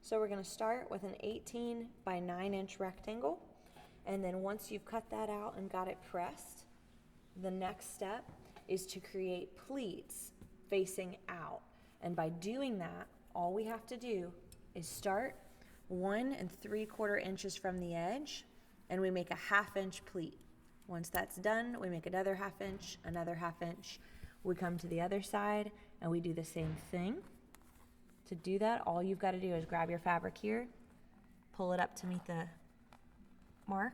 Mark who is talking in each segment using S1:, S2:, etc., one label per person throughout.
S1: So we're gonna start with an 18 by 9-inch rectangle. And then once you've cut that out and got it pressed, the next step is to create pleats facing out. And by doing that, all we have to do is start 1 3/4 inches from the edge, and we make a 1/2 inch pleat. Once that's done, we make another 1/2 inch, another 1/2 inch. We come to the other side and we do the same thing. To do that, all you've got to do is grab your fabric here, pull it up to meet the mark,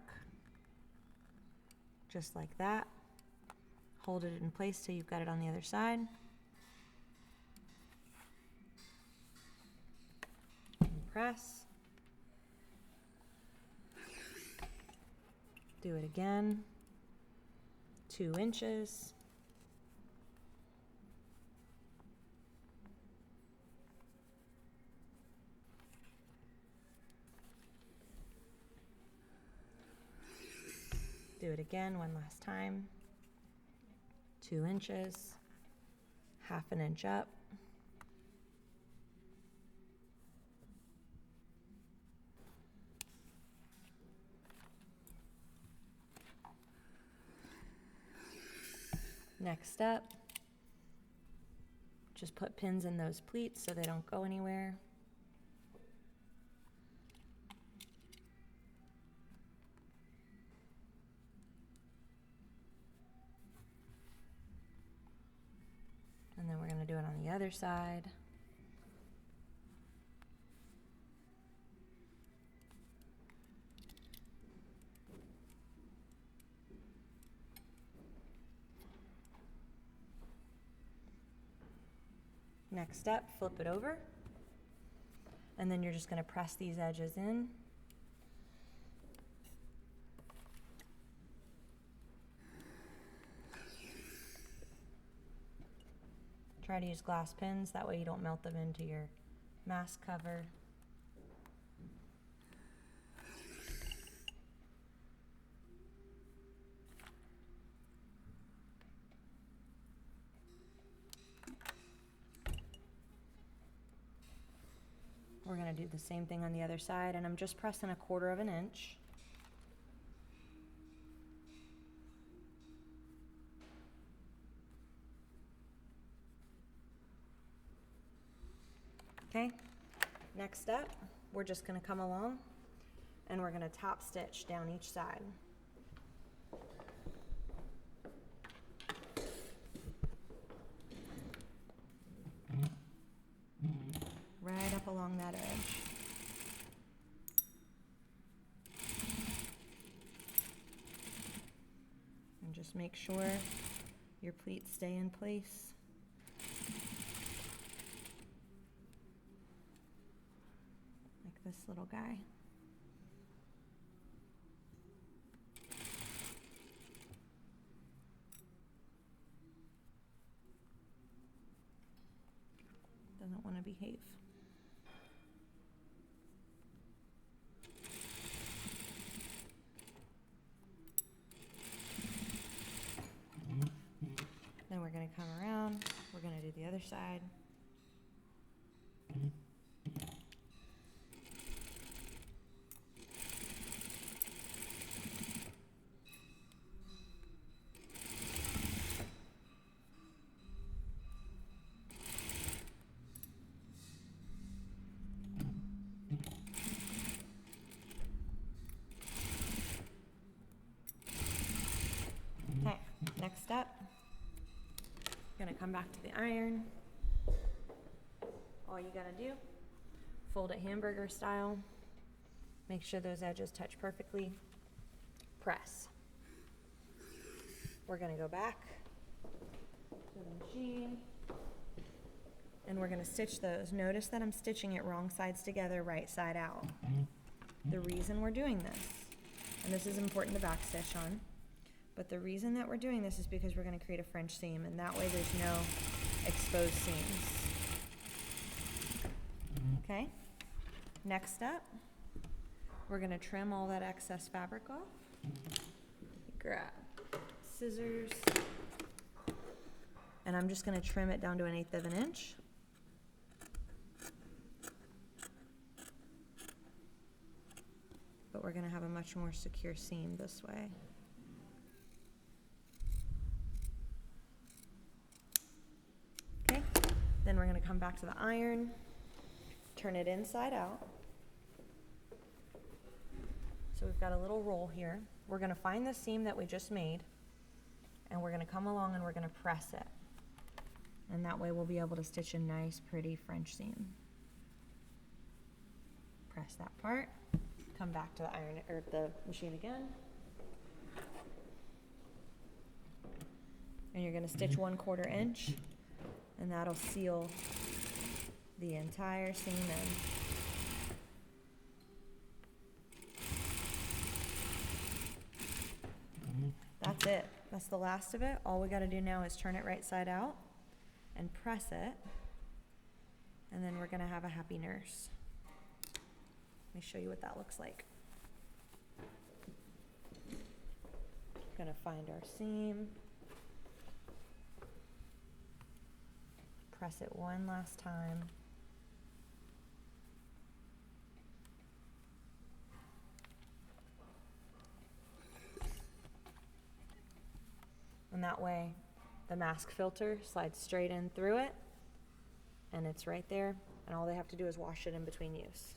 S1: just like that. Hold it in place till you've got it on the other side. And press. Do it again. 2 inches. Do it again one last time. 2 inches, 1/2 inch up. Next step, just put pins in those pleats so they don't go anywhere. And then we're going to do it on the other side. Next step, flip it over. And then you're just going to press these edges in. Try to use glass pins, that way you don't melt them into your mask cover. We're going to do the same thing on the other side, and I'm just pressing 1/4 inch. Okay, next up, we're just going to come along and we're going to top stitch down each side. Right up along that edge. And just make sure your pleats stay in place. Like this little guy. Doesn't want to behave. Then we're going to come around, we're going to do the other side. Okay, next step. Gonna come back to the iron. All you gotta do, fold it hamburger style. Make sure those edges touch perfectly. Press. We're gonna go back to the machine and we're gonna stitch those. Notice that I'm stitching it wrong sides together, right side out. The reason we're doing this, and this is important to backstitch on, but the reason that we're doing this is because we're going to create a French seam, and that way there's no exposed seams. Okay, next step, we're going to trim all that excess fabric off. Grab scissors, and I'm just going to trim it down to 1/8 inch. we're gonna have a much more secure seam this way. Okay, then we're gonna come back to the iron, turn it inside out. So we've got a little roll here. We're gonna find the seam that we just made, and we're gonna come along and we're gonna press it. And that way we'll be able to stitch a nice, pretty French seam. Press that part, come back to the iron or the machine again. And you're gonna stitch 1/4 inch, and that'll seal the entire seam in. That's it. That's the last of it. All we gotta do now is turn it right side out and press it, and then we're gonna have a happy nurse. Let me show you what that looks like. Gonna find our seam, press it one last time. And that way the mask filter slides straight in through it, and it's right there, and all they have to do is wash it in between use.